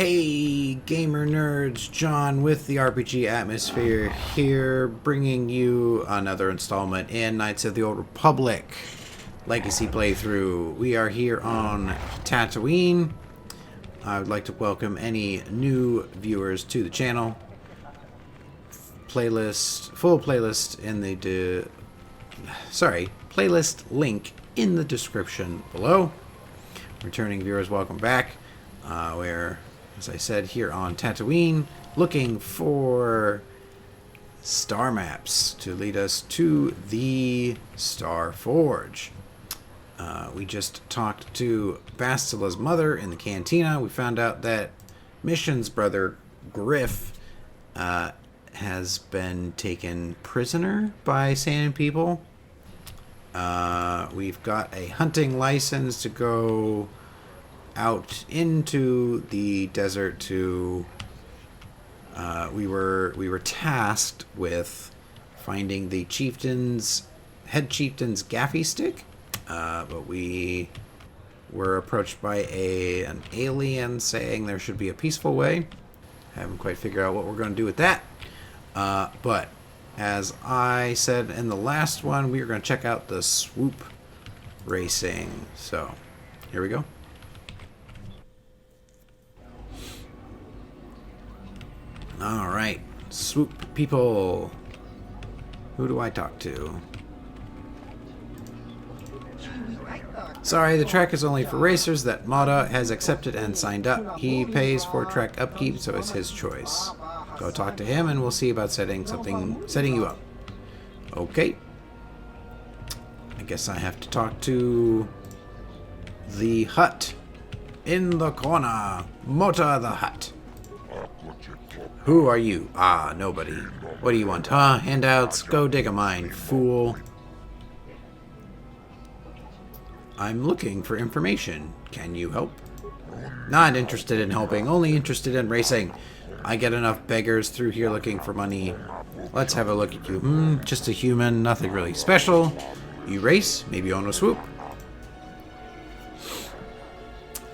Hey, gamer nerds, John with the RPG Atmosphere here, bringing you another installment in Knights of the Old Republic Legacy playthrough. We are here on Tatooine. I would like to welcome any new viewers to the channel. Full playlist in the playlist link in the description below. Returning viewers, welcome back. We're, as I said, here on Tatooine, looking for star maps to lead us to the Star Forge. We just talked to Bastila's mother in the cantina. We found out that Mission's brother, Griff, has been taken prisoner by Sand people. We've got a hunting license to go out into the desert to we were tasked with finding the head chieftain's gaffy stick, but we were approached by an alien saying there should be a peaceful way. Haven't quite figured out what we're going to do with that, but as I said in the last one, we are going to check out the Swoop racing. So here we go. Alright, Swoop people. Who do I talk to? Sorry, the track is only for racers that Mata has accepted and signed up. He pays for track upkeep, so it's his choice. Go talk to him and we'll see about setting you up. Okay. I guess I have to talk to the hut in the corner. Mota the hut. Who are you? Ah, nobody. What do you want, huh? Handouts? Go dig a mine, fool. I'm looking for information. Can you help? Not interested in helping, only interested in racing. I get enough beggars through here looking for money. Let's have a look at you. Just a human, nothing really special. You race? Maybe on a Swoop?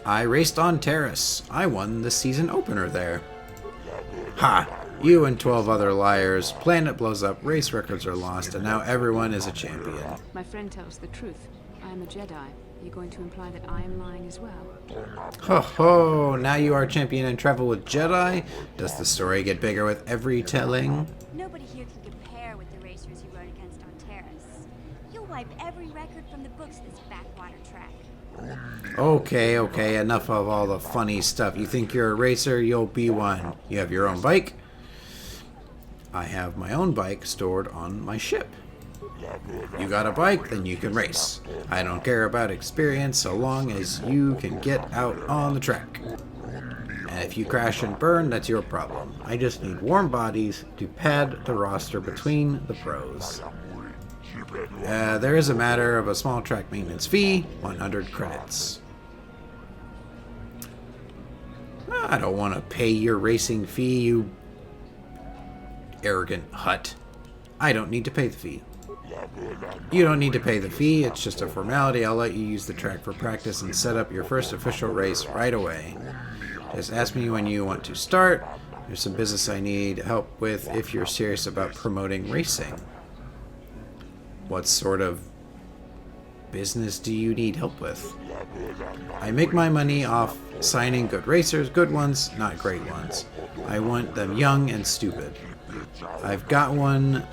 I raced on Terrace. I won the season opener there. Ha! You and 12 other liars. Planet blows up, race records are lost, and now everyone is a champion. My friend tells the truth. I am a Jedi. Are you going to imply that I am lying as well? Ho ho! Now you are a champion and travel with Jedi? Does the story get bigger with every telling? Nobody here can compare with the racers you rode against on Terrace. You'll wipe every record from the books this backwater track. Okay, enough of all the funny stuff. You think you're a racer, you'll be one. You have your own bike? I have my own bike stored on my ship. You got a bike, then you can race. I don't care about experience so long as you can get out on the track. And if you crash and burn, that's your problem. I just need warm bodies to pad the roster between the pros. There is a matter of a small track maintenance fee, 100 credits. I don't want to pay your racing fee, you arrogant hut. I don't need to pay the fee. You don't need to pay the fee, it's just a formality. I'll let you use the track for practice and set up your first official race right away. Just ask me when you want to start. There's some business I need help with if you're serious about promoting racing. What sort of business do you need help with? I make my money off signing good racers, good ones, not great ones. I want them young and stupid. I've got one,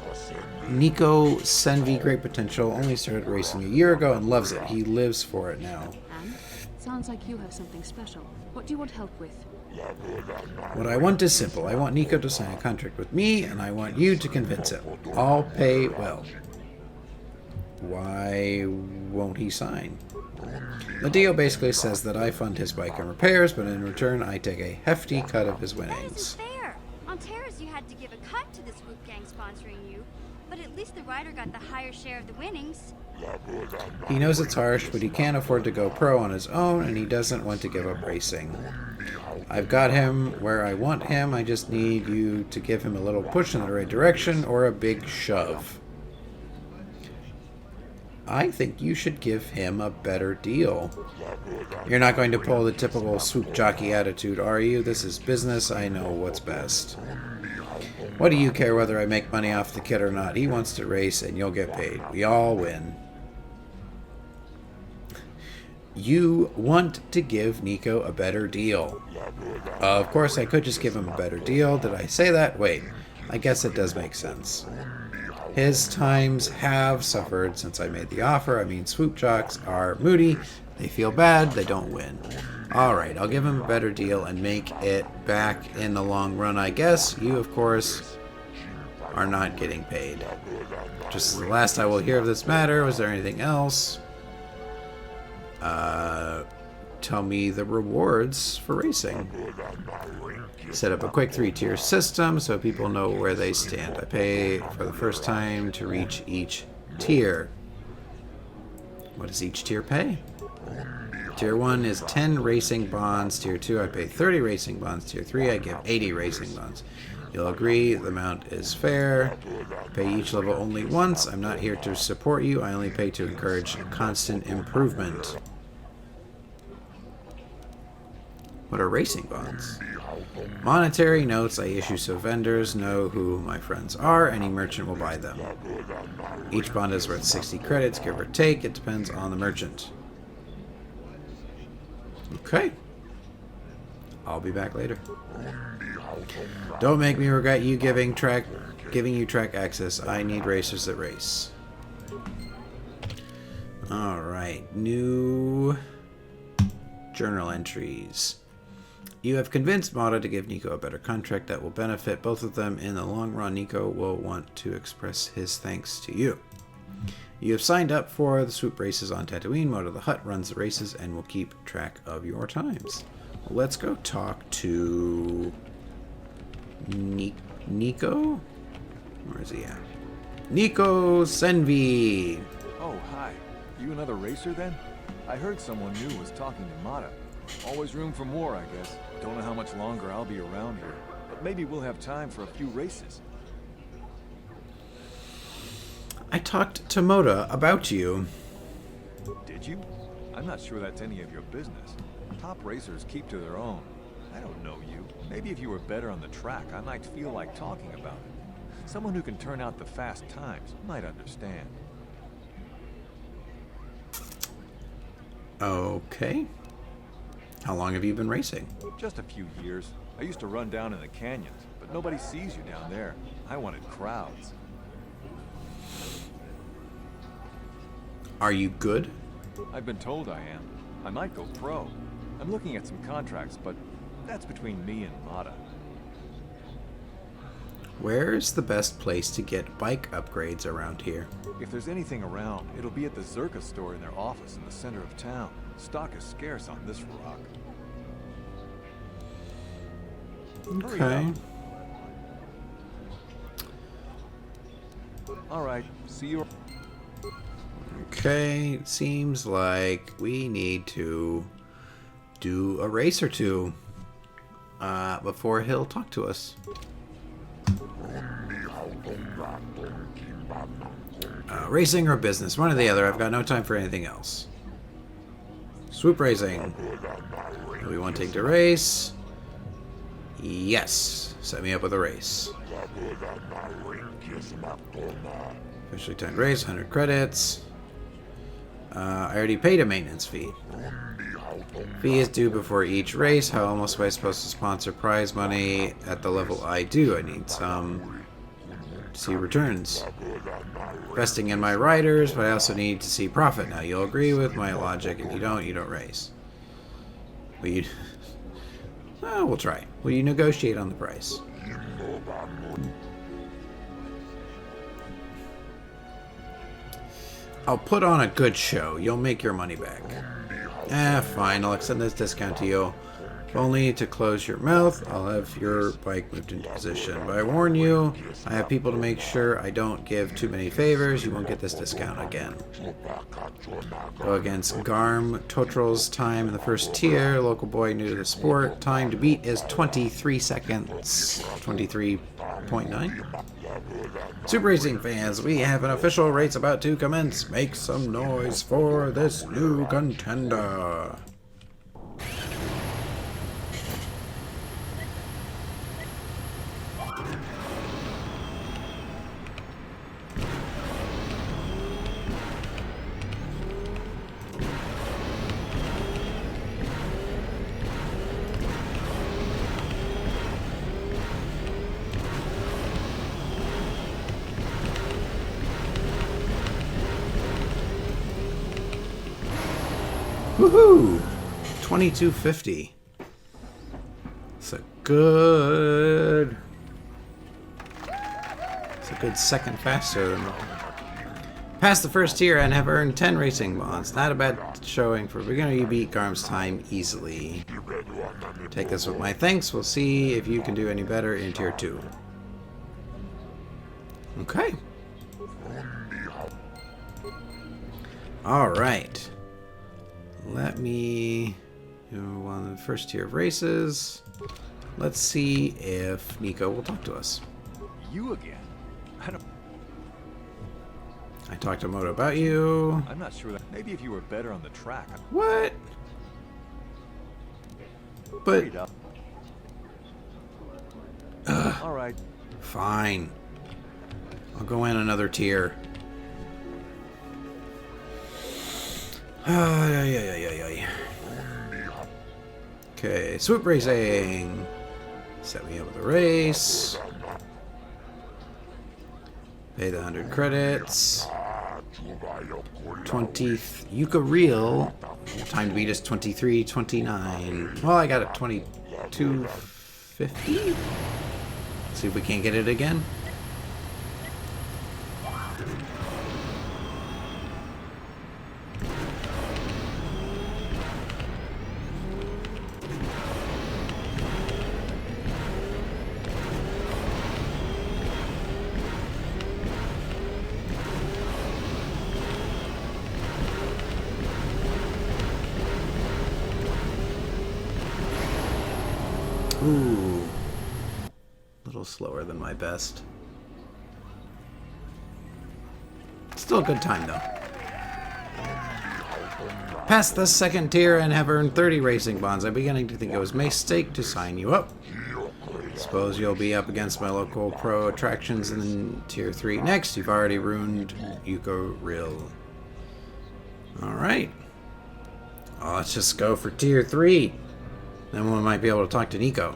Nico Senvi, great potential, only started racing a year ago and loves it. He lives for it now. And? Sounds like you have something special. What do you want help with? What I want is simple. I want Nico to sign a contract with me, and I want you to convince him. I'll pay well. Why won't he sign? The deal basically says that I fund his bike and repairs, but in return I take a hefty cut of his That winnings. isn't fair. On Terrace you had to give a cut to the Swoop gang sponsoring you, but at least the rider got the higher share of the winnings. He knows it's harsh, but he can't afford to go pro on his own, and he doesn't want to give up racing. I've got him where I want him, I just need you to give him a little push in the right direction, or a big shove. I think you should give him a better deal. You're not going to pull the typical Swoop jockey attitude, are you? This is business. I know what's best. What do you care whether I make money off the kid or not? He wants to race and you'll get paid. We all win. You want to give Nico a better deal. Of course, I could just give him a better deal. Did I say that? Wait, I guess it does make sense. His times have suffered since I made the offer. I mean, Swoop jocks are moody. They feel bad. They don't win. Alright, I'll give him a better deal and make it back in the long run, I guess. You, of course, are not getting paid. Just as the last I will hear of this matter. Was there anything else? Tell me the rewards for racing. Set up a quick 3-tier system so people know where they stand. I pay for the first time to reach each tier. What does each tier pay? Tier 1 is 10 racing bonds. Tier 2, I pay 30 racing bonds. Tier 3, I give 80 racing bonds. You'll agree the amount is fair. Pay each level only once. I'm not here to support you. I only pay to encourage constant improvement. What are racing bonds? Monetary notes I issue so vendors know who my friends are. Any merchant will buy them. Each bond is worth 60 credits, give or take. It depends on the merchant. Okay. I'll be back later. Don't make me regret you giving you track access. I need racers that race. Alright. New journal entries. You have convinced Mata to give Nico a better contract that will benefit both of them in the long run. Nico will want to express his thanks to you. You have signed up for the Swoop races on Tatooine. Mata the Hutt runs the races and will keep track of your times. Let's go talk to Nico? Where is he at? Nico Senvi! Oh, hi. You another racer then? I heard someone new was talking to Mata. Always room for more, I guess. Don't know how much longer I'll be around here, but maybe we'll have time for a few races. I talked to Moda about you. Did you? I'm not sure that's any of your business. Top racers keep to their own. I don't know you. Maybe if you were better on the track, I might feel like talking about it. Someone who can turn out the fast times might understand. Okay. How long have you been racing? Just a few years. I used to run down in the canyons, but nobody sees you down there. I wanted crowds. Are you good? I've been told I am. I might go pro. I'm looking at some contracts, but that's between me and Mata. Where's the best place to get bike upgrades around here? If there's anything around, it'll be at the Zerka store in their office in the center of town. Stock is scarce on this rock. Okay. Alright, see you. Okay, seems like we need to do a race or two before he'll talk to us. Racing or business, one or the other. I've got no time for anything else. Swoop racing. Do we want to take the race? Yes. Set me up with a race. Officially timed race, 100 credits. I already paid a maintenance fee. Fee is due before each race. How else am I supposed to sponsor prize money at the level I do? I need some to see returns. Investing in my riders, but I also need to see profit. Now, you'll agree with my logic. If you don't race. Will you... Oh, we'll try. Will you negotiate on the price? I'll put on a good show. You'll make your money back. Fine. I'll extend this discount to you. If only to close your mouth, I'll have your bike moved into position. But I warn you, I have people to make sure I don't give too many favors. You won't get this discount again. Go against Garm Totral's time in the first tier. Local boy new to the sport. Time to beat is 23 seconds. 23.9. Super Racing fans, we have an official race about to commence. Make some noise for this new contender. Woohoo! 2250. It's a good second faster than passed the first tier and have earned 10 racing bonds. Not a bad showing for a beginner. You beat Garm's time easily. Take this with my thanks. We'll see if you can do any better in tier 2. Okay. Alright. Let me do one of the first tier of races. Let's see if Nico will talk to us. You again? I talked to Moto about you. I'm not sure that. Maybe if you were better on the track. What? But All right. fine. I'll go in another tier. Okay, Swoop Racing. Set me up with a race. Pay the 100 credits. 20 Yuka Reel. Time to beat is 23:29. Well, I got it 22:50. See if we can't get it again. Ooh. A little slower than my best. Still a good time, though. Passed the second tier and have earned 30 racing bonds. I'm beginning to think it was a mistake to sign you up. Suppose you'll be up against my local pro attractions in tier 3 next. You've already ruined Yuko Reel. Alright. Well, let's just go for tier 3. Then we might be able to talk to Nico.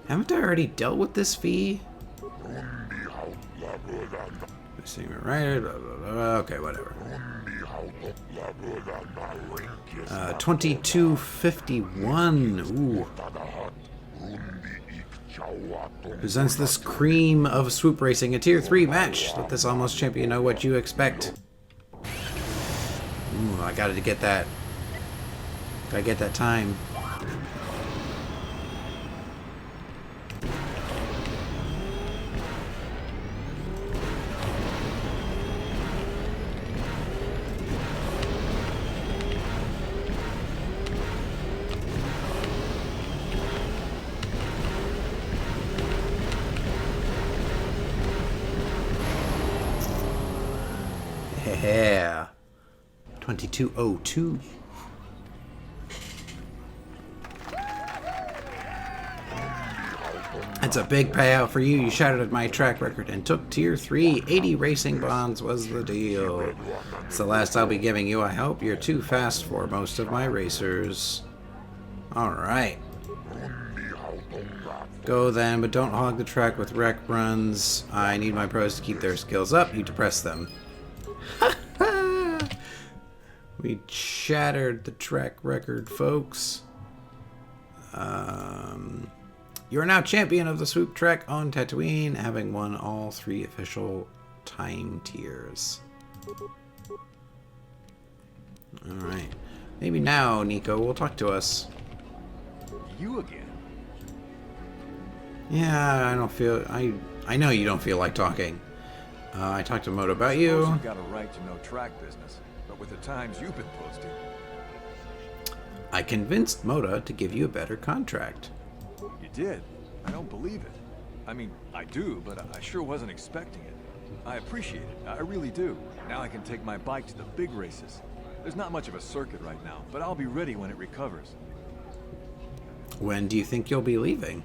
Haven't I already dealt with this fee? Right? Okay, whatever. 2251. Ooh. Presents this cream of Swoop Racing, a tier 3 match. Let this almost champion know what you expect. Ooh, I gotta get that. Gotta get that time. Yeah. 2202. That's a big payout for you. You shattered my track record and took tier 3. 80 racing bonds was the deal. It's the last I'll be giving you. I hope you're too fast for most of my racers. Alright. Go then, but don't hog the track with wreck runs. I need my pros to keep their skills up. You depress them. We shattered the track record, folks. You are now champion of the Swoop track on Tatooine, having won all 3 official time tiers. Alright. Maybe now, Nico will talk to us. You again? Yeah, I don't feel... I know you don't feel like talking. I talked to Moto about Suppose you. You've got a right to know track business, but with the times you've been posting. I convinced Moto to give you a better contract. You did? I don't believe it. I mean, I do, but I sure wasn't expecting it. I appreciate it. I really do. Now I can take my bike to the big races. There's not much of a circuit right now, but I'll be ready when it recovers. When do you think you'll be leaving?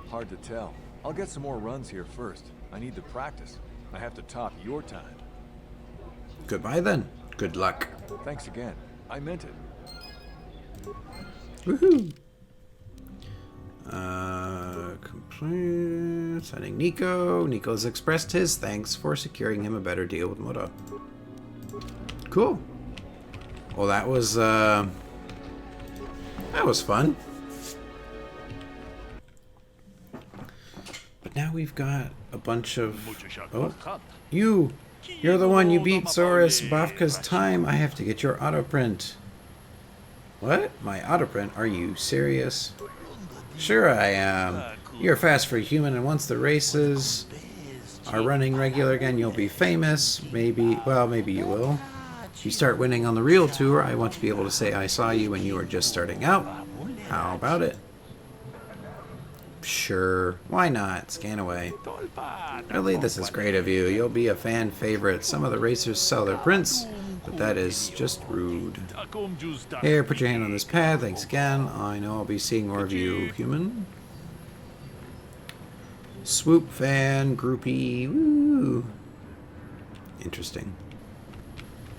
Hard to tell. I'll get some more runs here first. I need to practice. I have to top your time. Goodbye then. Good luck. Thanks again. I meant it. Woohoo! Complete. Sending Nico. Nico's expressed his thanks for securing him a better deal with Moto. Cool. Well, that was fun. But now we've got a bunch of... Oh, you're the one you beat Soros Bafka's time. I have to get your auto print. What? My auto print? Are you serious? Sure I am. You're fast for a human, and once the races are running regular again, you'll be famous. Maybe, well, maybe you will. If you start winning on the real tour, I want to be able to say I saw you when you were just starting out. How about it? Sure. Why not? Scan away. Really, this is great of you. You'll be a fan favorite. Some of the racers sell their prints, but that is just rude. Here, put your hand on this pad. Thanks again. I know I'll be seeing more of you, human. Swoop fan, groupie. Woo. Interesting.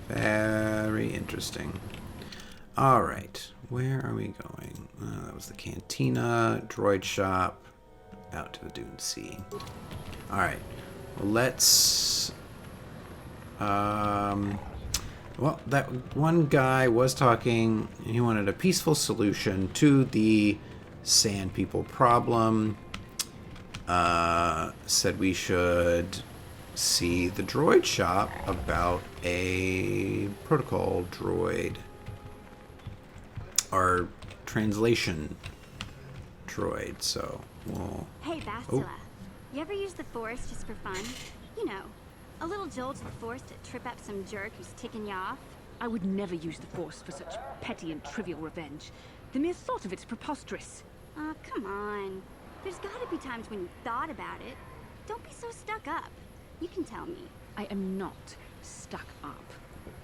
Very interesting. Alright. Where are we going? That was the cantina, droid shop, out to the Dune Sea. Alright. Well, let's... well, that one guy was talking. He wanted a peaceful solution to the Sand People problem. Said we should see the droid shop about a protocol droid. Or translation droid, so we'll... Hey, Bastila. You ever use the Force just for fun? You know, a little jolt to the Force to trip up some jerk who's ticking you off? I would never use the Force for such petty and trivial revenge. The mere thought of it's preposterous. Oh, come on. There's gotta be times when you thought about it. Don't be so stuck up. You can tell me. I am not stuck up.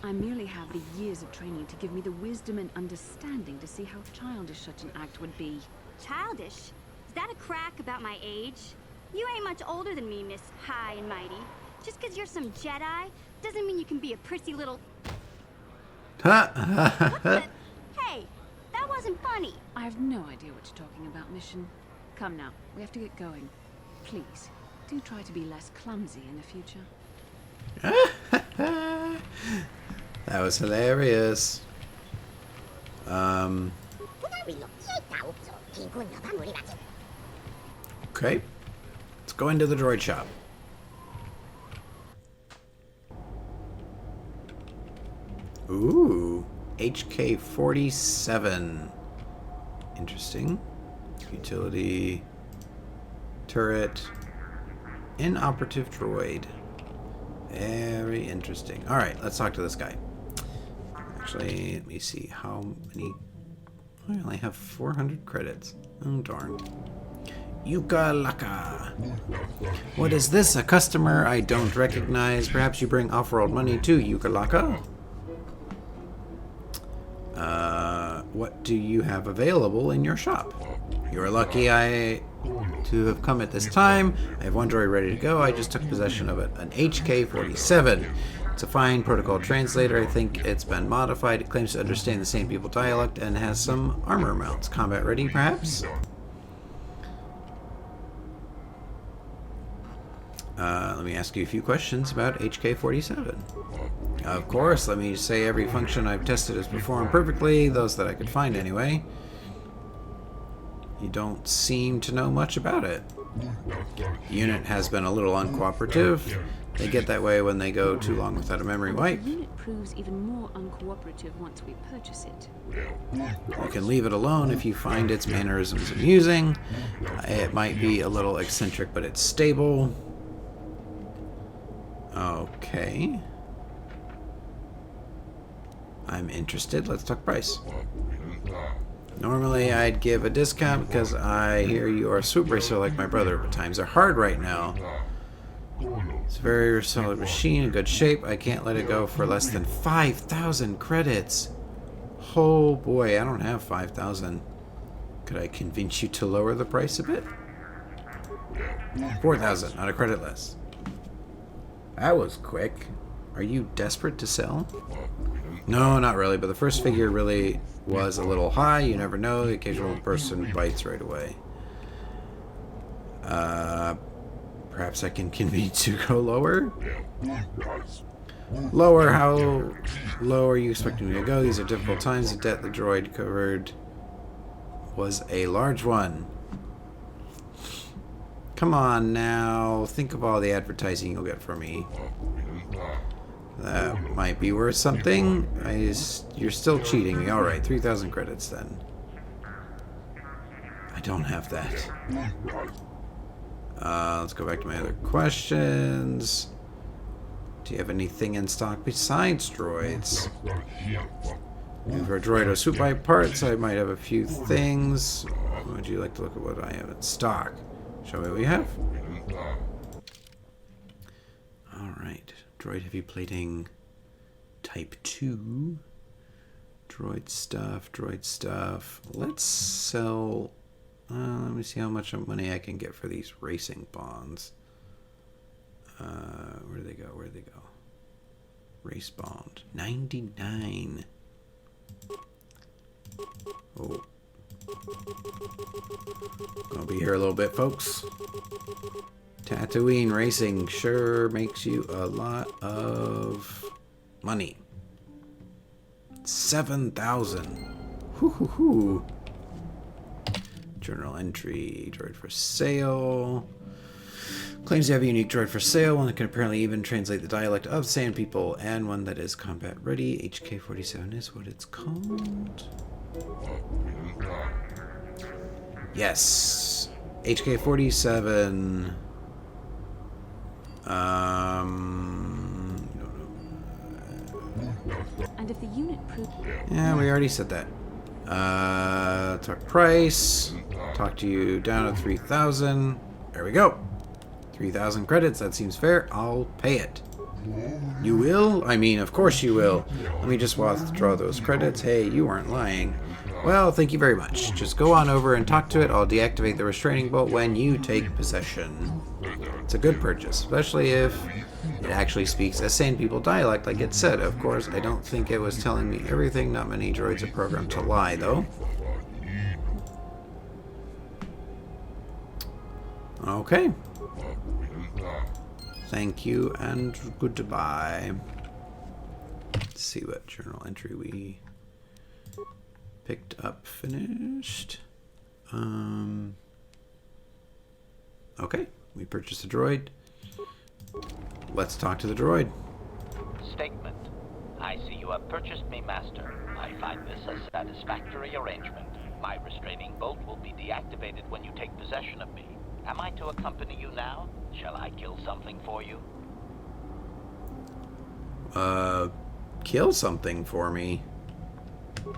I merely have the years of training to give me the wisdom and understanding to see how childish such an act would be. Childish? Is that a crack about my age? You ain't much older than me, Miss High and Mighty. Just 'cause you're some Jedi doesn't mean you can be a prissy little... What the... Hey, that wasn't funny. I have no idea what you're talking about, Mission. Come now, we have to get going. Please, do try to be less clumsy in the future. That was hilarious. Okay. Let's go into the droid shop. Ooh. HK-47. Interesting. Utility. Turret. Inoperative droid. Very interesting. Alright, let's talk to this guy. Actually, let me see how many... I only have 400 credits. Oh, darn. Yuka Laka. What is this? A customer I don't recognize. Perhaps you bring off-world money to Yuka Laka? What do you have available in your shop? You're lucky to have come at this time. I have one droid ready to go. I just took possession of it. An HK-47. It's a fine protocol translator. I think it's been modified. It claims to understand the Sand People dialect and has some armor mounts. Combat ready, perhaps? Let me ask you a few questions about HK-47. Of course, let me say every function I've tested has performed perfectly, those that I could find anyway. You don't seem to know much about it. The unit has been a little uncooperative. They get that way when they go too long without a memory wipe. The unit proves even more uncooperative once we purchase it. You can leave it alone if you find its mannerisms amusing. It might be a little eccentric, but it's stable. Okay. I'm interested. Let's talk price. Normally I'd give a discount because I hear you are a Swoop racer like my brother, but times are hard right now. It's a very solid machine, in good shape. I can't let it go for less than 5,000 credits. Oh boy, I don't have 5,000. Could I convince you to lower the price a bit? 4,000, not a credit less. That was quick. Are you desperate to sell? No, not really, but the first figure really was a little high. You never know, the occasional person bites right away. Perhaps I can convince you to go lower? Lower? How low are you expecting me to go? These are difficult times. The debt the droid covered was a large one. Come on now. Think of all the advertising you'll get from me. That might be worth something. You're still cheating me. Alright, 3,000 credits then. I don't have that. Let's go back to my other questions. Do you have anything in stock besides droids? For a droid or Swoop by parts, I might have a few things. Would you like to look at what I have in stock? Show me what we have. Alright. Droid heavy plating type 2. Droid stuff, droid stuff. Let's sell... let me see how much money I can get for these racing bonds. Where'd they go? Where'd they go? Race bond. 99. Oh. I'll be here a little bit, folks. Tatooine racing sure makes you a lot of money. 7,000. Hoo-hoo-hoo. Journal entry. Droid for sale. Claims to have a unique droid for sale, one that can apparently even translate the dialect of Sand People, and one that is combat ready. HK-47 is what it's called. Yes. HK-47. And if the unit proved... Yeah, we already said that. Talk price. Talk to you down to 3,000. There we go. 3,000 credits. That seems fair. I'll pay it. You will? I mean, of course you will. Let me just withdraw those credits. Hey, you weren't lying. Well, thank you very much. Just go on over and talk to it. I'll deactivate the restraining bolt when you take possession. It's a good purchase, especially if it actually speaks a Sand People dialect like it said. Of course, I don't think it was telling me everything. Not many droids are programmed to lie, though. Okay. Thank you and goodbye. Let's see what journal entry we picked up. Finished. Okay, we purchased a droid. Let's talk to the droid. Statement. I see you have purchased me, Master. I find this a satisfactory arrangement. My restraining bolt will be deactivated when you take possession of me. Am I to accompany you now? Shall I kill something for you? Kill something for me?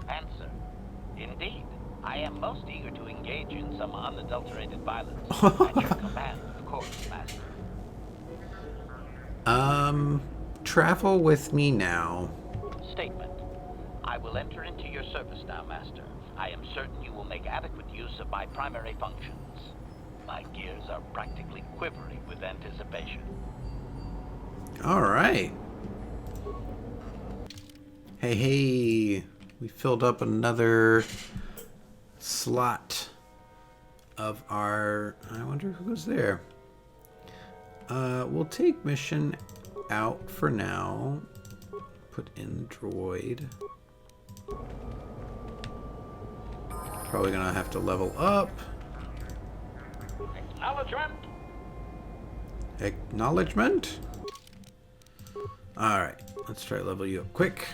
Answer. Indeed. I am most eager to engage in some unadulterated violence. At your command, of course, Master. Travel with me now. Statement. I will enter into your service now, Master. I am certain you will make adequate use of my primary functions. My gears are practically quivering with anticipation. Alright. Hey, we filled up another slot of our... I wonder who goes there. We'll take mission out for now. Put in droid. Probably gonna have to level up. Acknowledgement. Acknowledgement? Alright, let's try to level you up quick.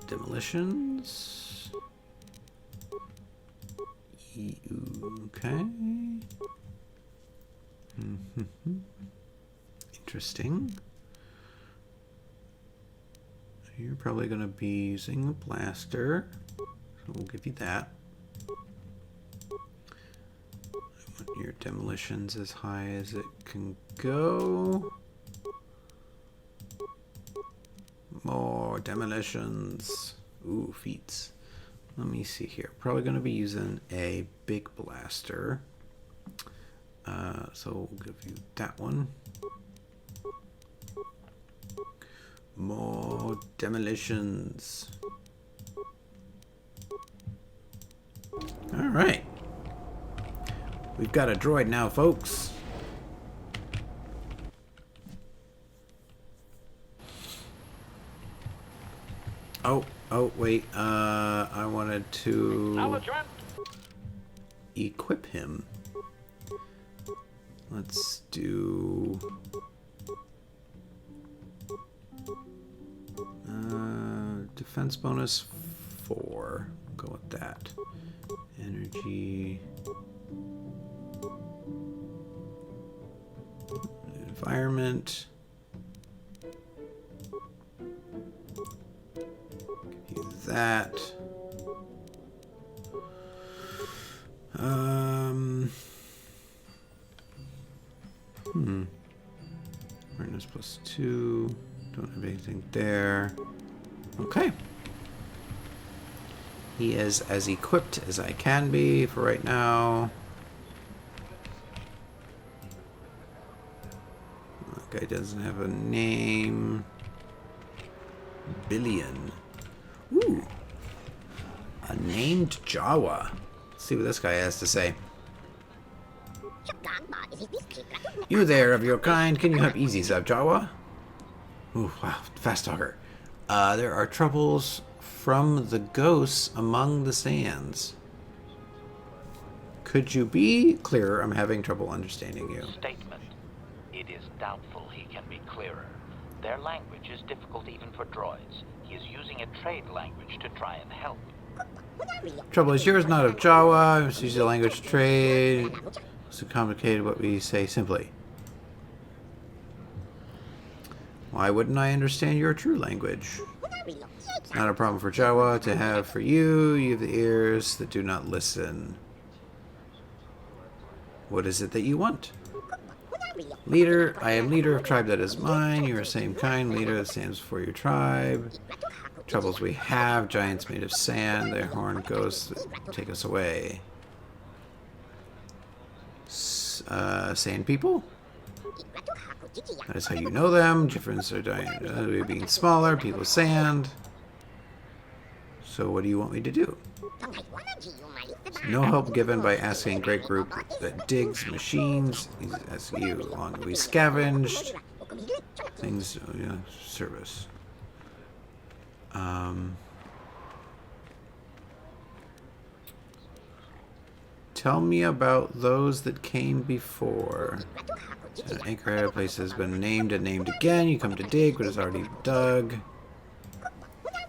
Demolitions. Okay. Interesting. You're probably going to be using a blaster, so we'll give you that. I want your demolitions as high as it can go. More demolitions. Ooh, feats. Let me see here. Probably going to be using a big blaster. So we'll give you that one. More demolitions. Alright. We've got a droid now, folks. Oh, wait. I wanted to equip him. Let's do... defense bonus 4. Go with that. Energy. Environment. Use that. Awareness +2. Don't have anything there. Okay. He is as equipped as I can be for right now. That guy doesn't have a name. Billion. Ooh. A named Jawa. Let's see what this guy has to say. You there, of your kind, can you help easy, Sub Jawa? Ooh, wow, fast talker. There are troubles from the ghosts among the sands. Could you be clearer? I'm having trouble understanding you. Statement. It is doubtful he can be clearer. Their language is difficult even for droids. He is using a trade language to try and help. Trouble is yours, not of Jawa. It's usually a language trade. So complicated what we say simply. Why wouldn't I understand your true language? It's not a problem for Jawa to have for you. You have the ears that do not listen. What is it that you want? Leader, I am leader of tribe that is mine. You are same kind. Leader that stands for your tribe. Troubles we have. Giants made of sand. Their horned ghosts that take us away. Sand people? That is how you know them. Difference are dying, being smaller. People sand. So what do you want me to do? No help given by asking great group that digs machines. Ask you long we scavenged. Things, service. Tell me about those that came before. An anchorhead, a place has been named and named again. You come to dig, but it's already dug.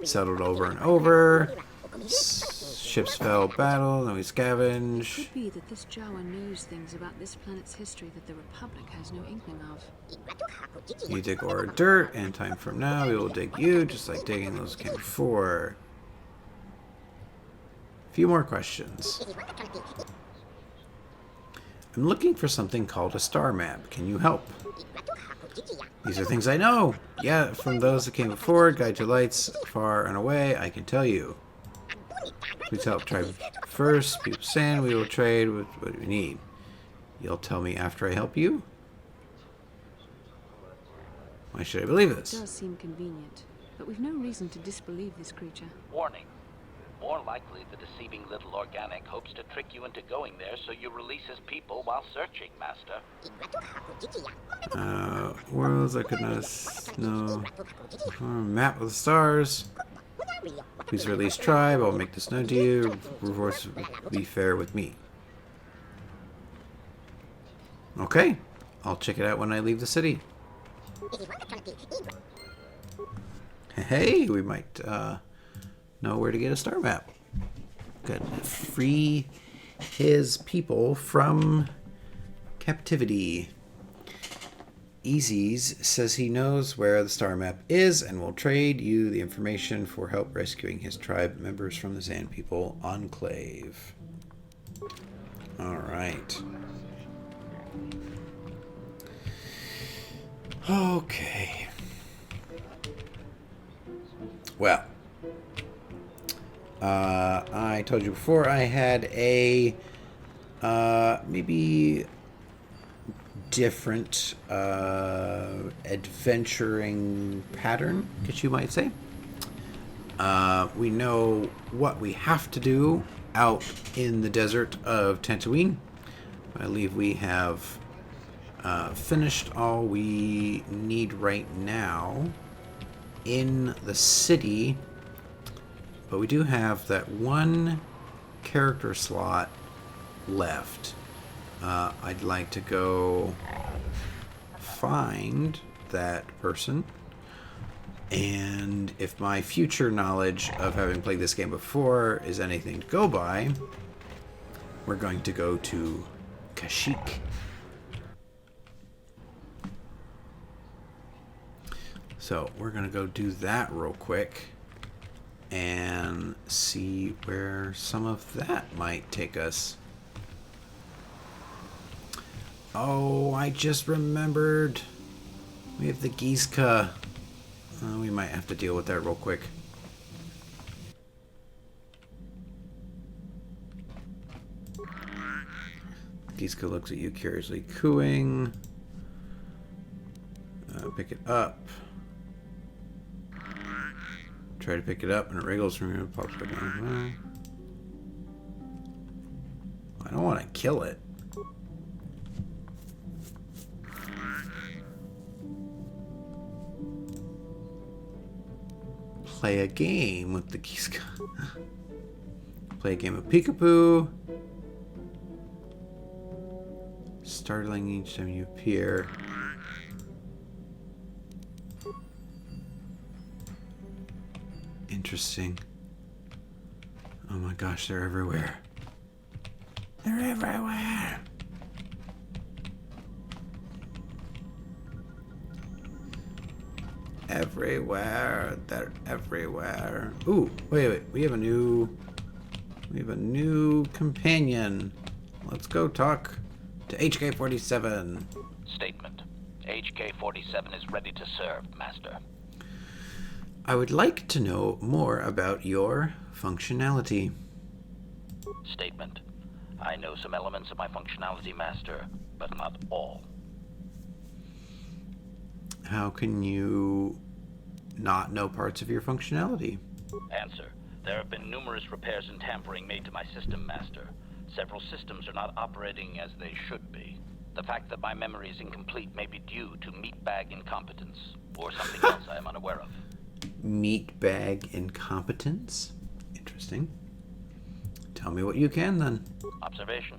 Settled over and over. Ships fell, battle, then we scavenge. Could be that this Jawa knows things about this planet's history that the Republic has no inkling of. You dig ore or dirt, and time from now we will dig you, just like digging those came before. A few more questions. I'm looking for something called a star map. Can you help? These are things I know. Yeah, from those that came before, guide your lights far and away, I can tell you. Please help tribe first. People saying we will trade with what we need. You'll tell me after I help you? Why should I believe this? It does seem convenient, but we've no reason to disbelieve this creature. Warning. More likely, the deceiving little organic hopes to trick you into going there so you release his people while searching, Master. Worlds I could not know. Map of the stars. Please release tribe. I'll make this known to you. Rewards be fair with me. Okay. I'll check it out when I leave the city. Hey, we might know where to get a star map. Good. Free his people from captivity. Easy's says he knows where the star map is and will trade you the information for help rescuing his tribe members from the Sand People Enclave. Alright. Okay. Well, I told you before I had a maybe different adventuring pattern, I guess you might say. We know what we have to do out in the desert of Tatooine. I believe we have finished all we need right now in the city, but we do have that one character slot left. I'd like to go find that person, and if my future knowledge of having played this game before is anything to go by, we're going to go to Kashyyyk. So we're going to go do that real quick and see where some of that might take us. Oh, I just remembered. We have the Gizka. We might have to deal with that real quick. Gizka looks at you curiously, cooing. Pick it up. Try to pick it up, and it wriggles from here and pops back down. I don't want to kill it. Play a game with the Gizka. Play a game of peekaboo. Startling each time you appear. Interesting. Oh my gosh, they're everywhere. They're everywhere. Everywhere. They're everywhere. Ooh, wait. We have a new companion. Let's go talk to HK-47. Statement. HK-47 is ready to serve, Master. I would like to know more about your functionality. Statement. I know some elements of my functionality, Master, but not all. How can you not know parts of your functionality? Answer. There have been numerous repairs and tampering made to my system, Master. Several systems are not operating as they should be. The fact that my memory is incomplete may be due to meatbag incompetence, or something else I am unaware of. Meatbag incompetence? Interesting. Tell me what you can, then. Observation.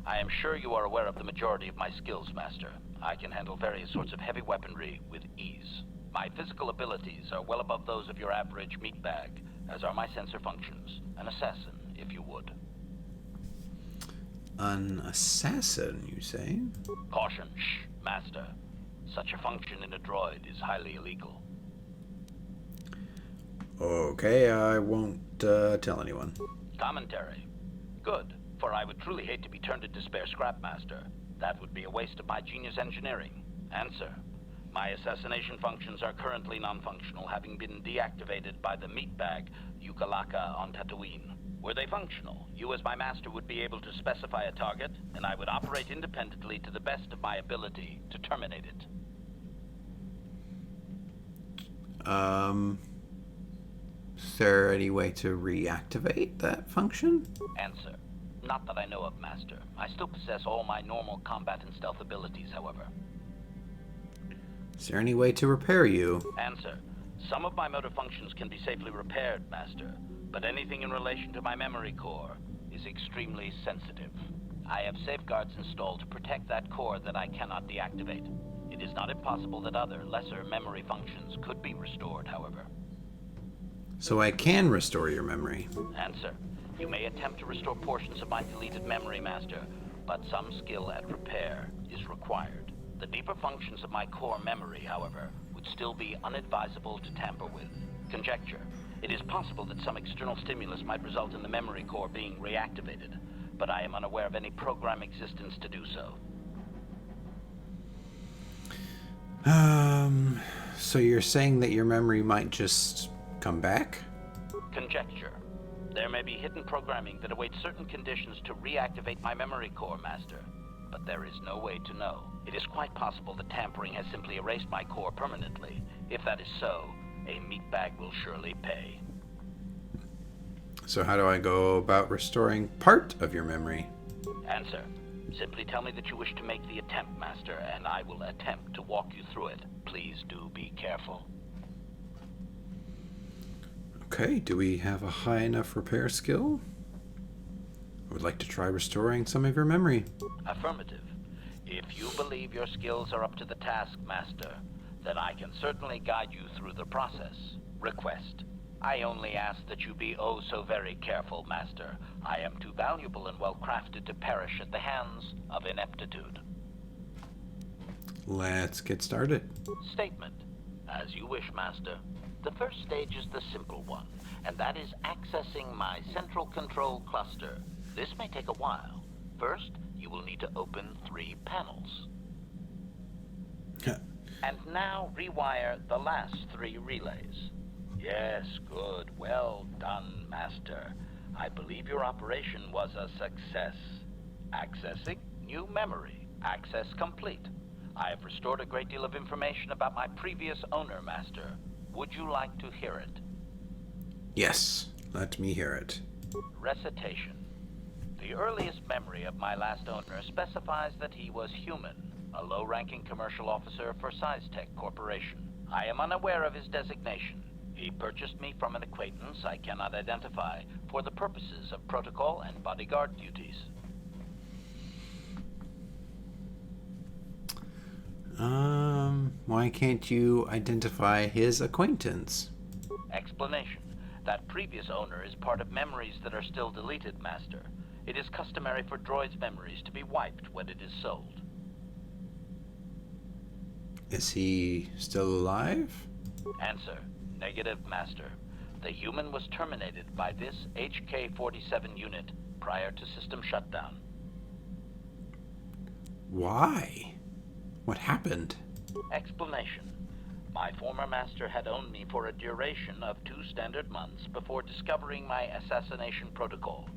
I am sure you are aware of the majority of my skills, Master. I can handle various sorts of heavy weaponry with ease. My physical abilities are well above those of your average meatbag, as are my sensor functions. An assassin, if you would. An assassin, you say? Caution, shh, Master. Such a function in a droid is highly illegal. Okay, I won't tell anyone. Commentary. Good, for I would truly hate to be turned into spare scrap, Master. That would be a waste of my genius engineering. Answer. My assassination functions are currently non-functional, having been deactivated by the meatbag Yukalaka on Tatooine. Were they functional, you as my master would be able to specify a target, and I would operate independently to the best of my ability to terminate it. Is there any way to reactivate that function? Answer. Not that I know of, Master. I still possess all my normal combat and stealth abilities, however. Is there any way to repair you? Answer. Some of my motor functions can be safely repaired, Master, but anything in relation to my memory core is extremely sensitive. I have safeguards installed to protect that core that I cannot deactivate. It is not impossible that other, lesser memory functions could be restored, however. So I can restore your memory. Answer. You may attempt to restore portions of my deleted memory, Master, but some skill at repair is required. The deeper functions of my core memory, however, would still be unadvisable to tamper with. Conjecture. It is possible that some external stimulus might result in the memory core being reactivated, but I am unaware of any program existence to do so. So you're saying that your memory might just come back? Conjecture. There may be hidden programming that awaits certain conditions to reactivate my memory core, Master, but there is no way to know. It is quite possible that tampering has simply erased my core permanently. If that is so, a meatbag will surely pay. So how do I go about restoring part of your memory? Answer. Simply tell me that you wish to make the attempt, Master, and I will attempt to walk you through it. Please do be careful. Okay, do we have a high enough repair skill? I would like to try restoring some of your memory. Affirmative. If you believe your skills are up to the task, Master, then I can certainly guide you through the process. Request. I only ask that you be oh so very careful, Master. I am too valuable and well-crafted to perish at the hands of ineptitude. Let's get started. Statement. As you wish, Master. The first stage is the simple one, and that is accessing my central control cluster. This may take a while. First, you will need to open 3 panels. And now rewire the last 3 relays. Yes, good. Well done, Master. I believe your operation was a success. Accessing new memory. Access complete. I have restored a great deal of information about my previous owner, Master. Would you like to hear it? Yes, let me hear it. Recitation. The earliest memory of my last owner specifies that he was human, a low-ranking commercial officer for SciTech Corporation. I am unaware of his designation. He purchased me from an acquaintance I cannot identify for the purposes of protocol and bodyguard duties. Why can't you identify his acquaintance? Explanation. That previous owner is part of memories that are still deleted, Master. It is customary for droids' memories to be wiped when it is sold. Is he still alive? Answer. Negative, Master. The human was terminated by this HK-47 unit prior to system shutdown. Why? What happened? Explanation. My former master had owned me for a duration of 2 standard months before discovering my assassination protocol.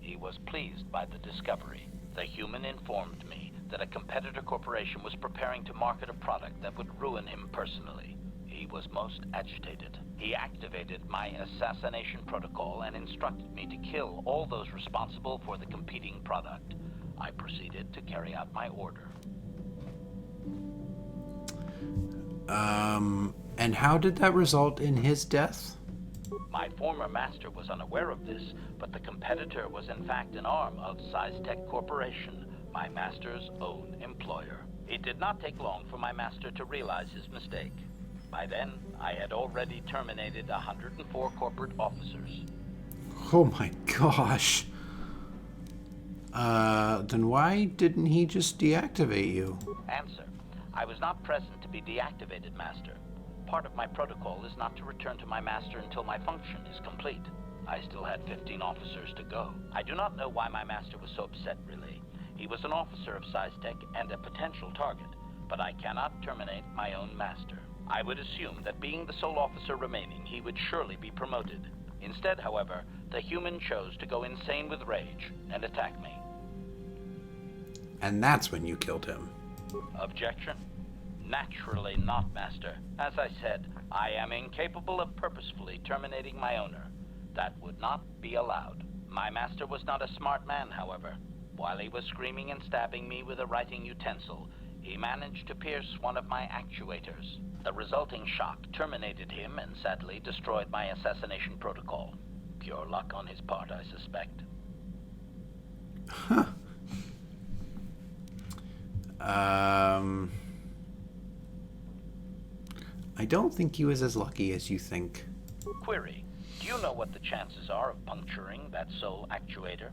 He was pleased by the discovery. The human informed me that a competitor corporation was preparing to market a product that would ruin him personally. He was most agitated. He activated my assassination protocol and instructed me to kill all those responsible for the competing product. I proceeded to carry out my order. And how did that result in his death? My former master was unaware of this, but the competitor was in fact an arm of SciTech Corporation, my master's own employer. It did not take long for my master to realize his mistake. By then, I had already terminated 104 corporate officers. Oh my gosh. Then why didn't he just deactivate you? Answer. I was not present to be deactivated, Master. Part of my protocol is not to return to my master until my function is complete. I still had 15 officers to go. I do not know why my master was so upset, really. He was an officer of SciTech and a potential target, but I cannot terminate my own master. I would assume that being the sole officer remaining, he would surely be promoted. Instead, however, the human chose to go insane with rage and attack me. And that's when you killed him. Objection? Naturally not, Master. As I said, I am incapable of purposefully terminating my owner. That would not be allowed. My master was not a smart man, however. While he was screaming and stabbing me with a writing utensil, he managed to pierce one of my actuators. The resulting shock terminated him and sadly destroyed my assassination protocol. Pure luck on his part, I suspect. Huh. I don't think he was as lucky as you think. Query. Do you know what the chances are of puncturing that soul actuator?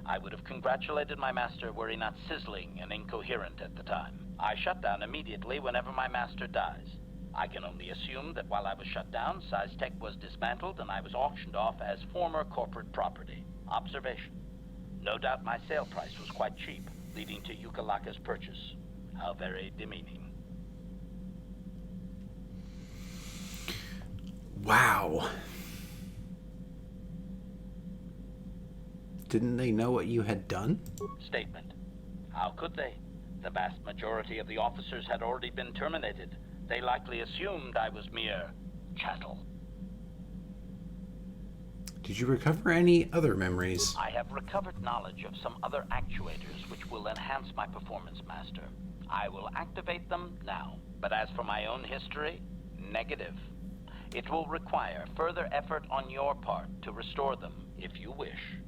I would have congratulated my master were he not sizzling and incoherent at the time. I shut down immediately whenever my master dies. I can only assume that while I was shut down, SciTech was dismantled and I was auctioned off as former corporate property. Observation. No doubt my sale price was quite cheap, leading to Yukalaka's purchase. How very demeaning. Wow. Didn't they know what you had done? Statement. How could they? The vast majority of the officers had already been terminated. They likely assumed I was mere chattel. Did you recover any other memories? I have recovered knowledge of some other actuators which will enhance my performance, Master. I will activate them now. But as for my own history, negative. It will require further effort on your part to restore them, if you wish.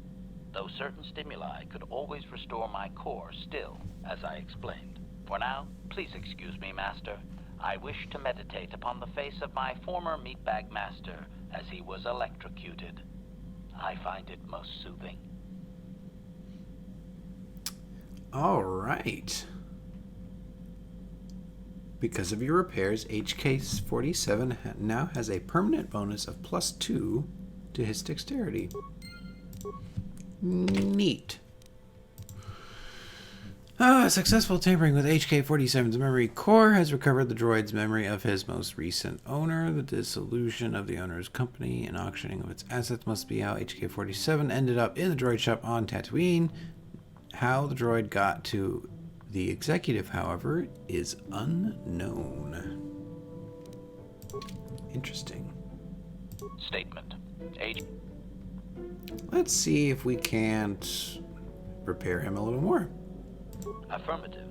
Though certain stimuli could always restore my core still, as I explained. For now, please excuse me, Master. I wish to meditate upon the face of my former meatbag master as he was electrocuted. I find it most soothing. All right. Because of your repairs, HK-47 now has a permanent bonus of +2 to his dexterity. Neat. Successful tampering with HK-47's memory core has recovered the droid's memory of his most recent owner. The dissolution of the owner's company and auctioning of its assets must be how HK-47 ended up in the droid shop on Tatooine. How the droid got to the executive, however, is unknown. Interesting. Statement. Let's see if we can't repair him a little more. Affirmative.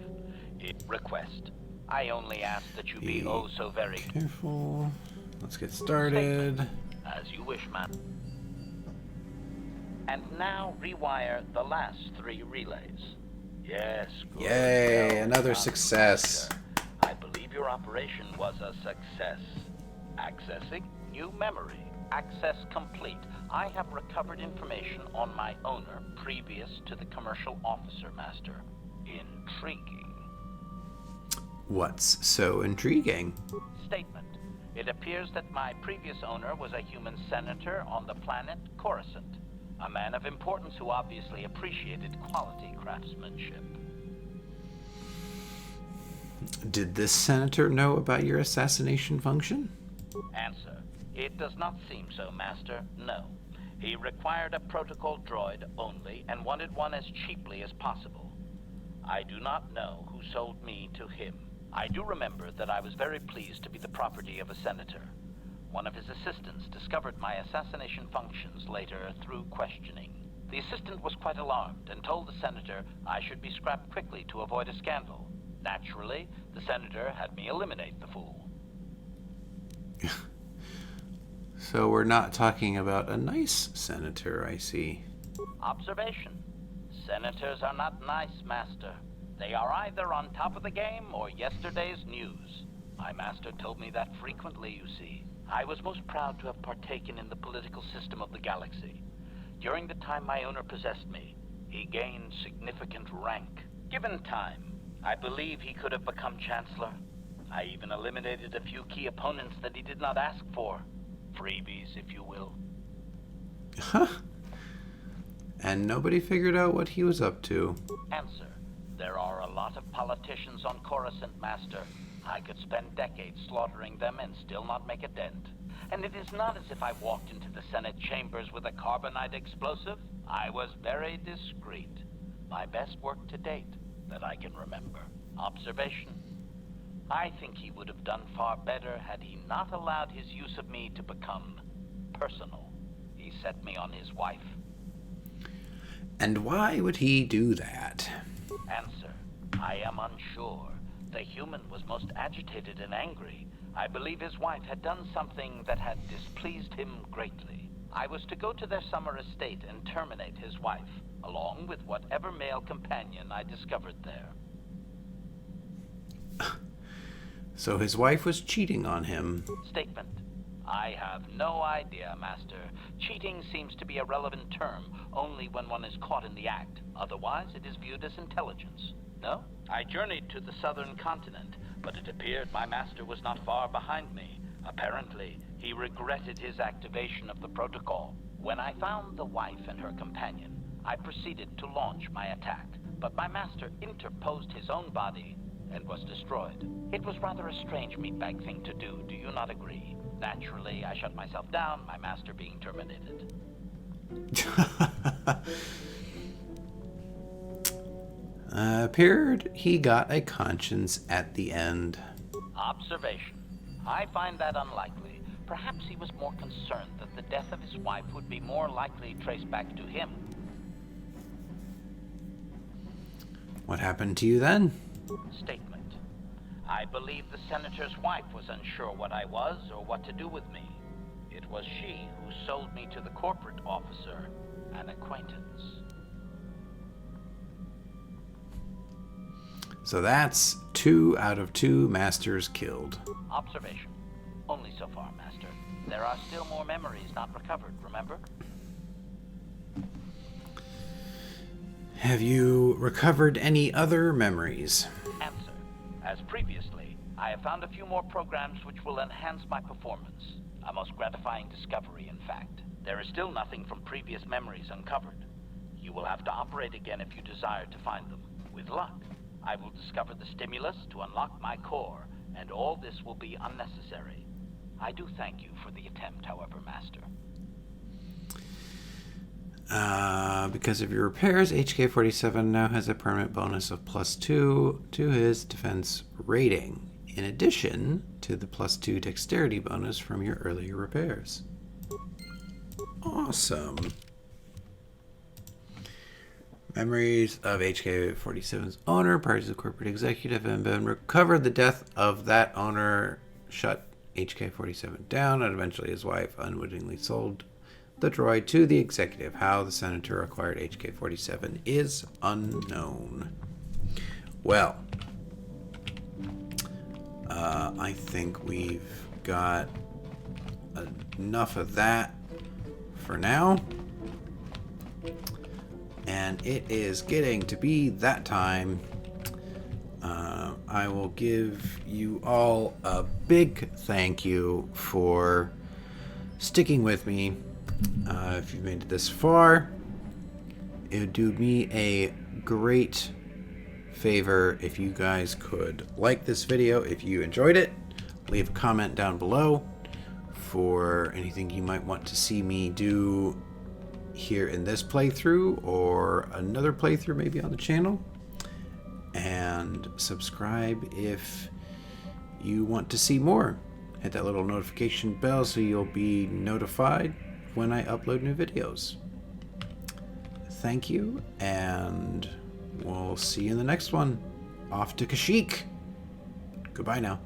Request. I only ask that you be oh so very careful. Let's get started. Statement. As you wish, man. And now rewire the last 3 relays. Yes. Good. Yay, Well, another success. I believe your operation was a success. Accessing new memory. Access complete. I have recovered information on my owner previous to the commercial officer, Master. Intriguing. What's so intriguing? Statement. It appears that my previous owner was a human senator on the planet Coruscant. A man of importance who obviously appreciated quality craftsmanship. Did this senator know about your assassination function? Answer. It does not seem so, Master. No. He required a protocol droid only and wanted one as cheaply as possible. I do not know who sold me to him. I do remember that I was very pleased to be the property of a senator. One of his assistants discovered my assassination functions later through questioning. The assistant was quite alarmed and told the senator I should be scrapped quickly to avoid a scandal. Naturally, the senator had me eliminate the fool. So we're not talking about a nice senator, I see. Observation. Senators are not nice, Master. They are either on top of the game or yesterday's news. My master told me that frequently, you see. I was most proud to have partaken in the political system of the galaxy. During the time my owner possessed me, he gained significant rank. Given time, I believe he could have become Chancellor. I even eliminated a few key opponents that he did not ask for. Freebies, if you will. Huh. And nobody figured out what he was up to. Answer. There are a lot of politicians on Coruscant, Master. I could spend decades slaughtering them and still not make a dent. And it is not as if I walked into the Senate chambers with a carbonite explosive. I was very discreet. My best work to date that I can remember. Observation. I think he would have done far better had he not allowed his use of me to become personal. He set me on his wife. And why would he do that? Answer. I am unsure. The human was most agitated and angry. I believe his wife had done something that had displeased him greatly. I was to go to their summer estate and terminate his wife, along with whatever male companion I discovered there. So his wife was cheating on him. Statement. I have no idea, Master. Cheating seems to be a relevant term only when one is caught in the act. Otherwise, it is viewed as intelligence. No? I journeyed to the southern continent, but it appeared my master was not far behind me. Apparently, he regretted his activation of the protocol. When I found the wife and her companion, I proceeded to launch my attack, but my master interposed his own body and was destroyed. It was rather a strange meatbag thing to do you not agree? Naturally, I shut myself down, my master being terminated. Appeared he got a conscience at the end. Observation. I find that unlikely. Perhaps he was more concerned that the death of his wife would be more likely traced back to him. What happened to you then? Statement. I believe the senator's wife was unsure what I was or what to do with me. It was she who sold me to the corporate officer, an acquaintance. So that's 2 out of 2 masters killed. Observation. Only so far, Master. There are still more memories not recovered, remember? Have you recovered any other memories? Answer. As previously, I have found a few more programs which will enhance my performance. A most gratifying discovery, in fact. There is still nothing from previous memories uncovered. You will have to operate again if you desire to find them. With luck, I will discover the stimulus to unlock my core, and all this will be unnecessary. I do thank you for the attempt, however, Master. Because of your repairs, HK-47 now has a permanent bonus of +2 to his defense rating, in addition to the +2 dexterity bonus from your earlier repairs. Awesome. Memories of HK-47's owner, parties of corporate executive, have been recovered. The death of that owner shut HK-47 down, and eventually his wife unwittingly sold the droid to the executive. How the senator acquired HK-47 is unknown. Well, I think we've got enough of that for now. And it is getting to be that time. I will give you all a big thank you for sticking with me. If you've made it this far, it would do me a great favor if you guys could like this video if you enjoyed it. Leave a comment down below for anything you might want to see me do here in this playthrough or another playthrough maybe on the channel, and subscribe if you want to see more. Hit that little notification bell so you'll be notified when I upload new videos. Thank you, and we'll see you in the next one. Off to Kashyyyk. Goodbye now.